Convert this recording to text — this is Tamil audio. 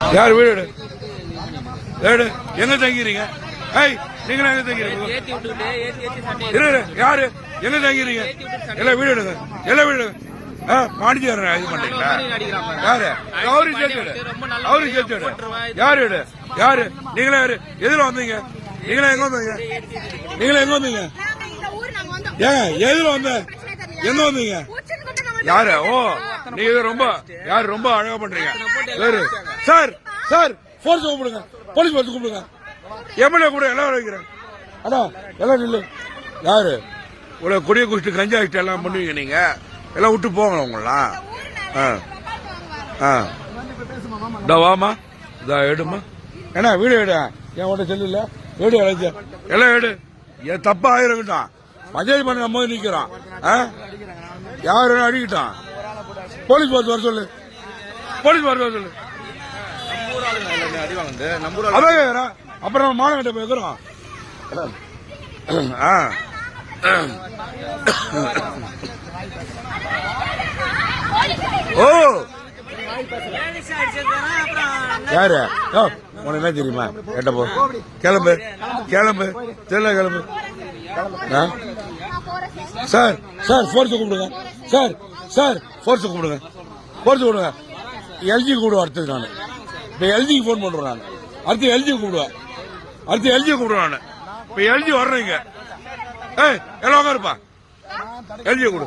யார் வீடு எடு எங்க தங்கிறீங்க? ஏய் நீங்களும் எங்க தங்கிறீங்க? யாரு எங்க தங்கிறீங்க? எல்லாம் வீடு எடுங்க, எல்லாம் வீடு எடுங்க. மாணிஜர் இது பண்றீங்களா? யாரு அவரு சேர்த்து அவரு சேர்த்து யாரு எடு யாரு நீங்களே யாரு எதுல வந்தீங்க? நீங்களே எங்க வந்தீங்க? நீங்களே எங்க வந்தீங்க? ஏங்க எதுல வந்த எங்க வந்தீங்க? யாரு? ஓ நீங்க ரொம்ப யாரு ரொம்ப அழகா பண்றீங்க. சார் சார் போலீஸ் கூப்பிடுங்க, போலீஸ் வந்து கூப்பிடுங்க. எம்எல்ஏ கூட எல்லாம் வைக்கிறேன். அதான் எல்லாம் நில்லு. யாரு உங்களை கொடிய குடிச்சிட்டு கஞ்சா ஆகிட்டு எல்லாம் பண்ணுவீங்க நீங்க? எல்லாம் விட்டு போங்க உங்களாம். வாமா இதா எடுமா. ஏன்னா வீடு எடு, என் உட செல்லுல வீடு அழைச்ச எல்லாம் எடு. என் தப்பா ஆயிருக்கட்டான். மஜாஜ் பண்ண நம்ம நிக்கிறான். யாரு அடிக்கிட்டான்? போலீஸ் பார்த்து வர சொல்லு, போலீஸ் பார்த்து வர சொல்லு. அதான் அப்புறம் மாநகட்ட போயிருக்கிறோம். ஓ யாரு உனக்கு என்ன தெரியுமா? கேட்ட போ கிளம்பு கிளம்பு தெரியல கிளம்பு. சார் சார் போர்ஸ் கூப்பிடுங்க. சார் சார் போர்ஸ் கூப்பிடுங்க, போர்ஸ் கூப்பிடுங்க. எல்ஜி கூப்பிடுவேன் அடுத்தது. நான் இப்ப எல்ஜிக்கு போன் பண்றேன். நான் அடுத்து எல்ஜி கூப்பிடுவேன், அடுத்து எல்ஜி கூப்பிடுவேன். நான் இப்ப எல்ஜி வர்றீங்க. ஏய் எல்லாம் இருப்பா எல்ஜி கொடு.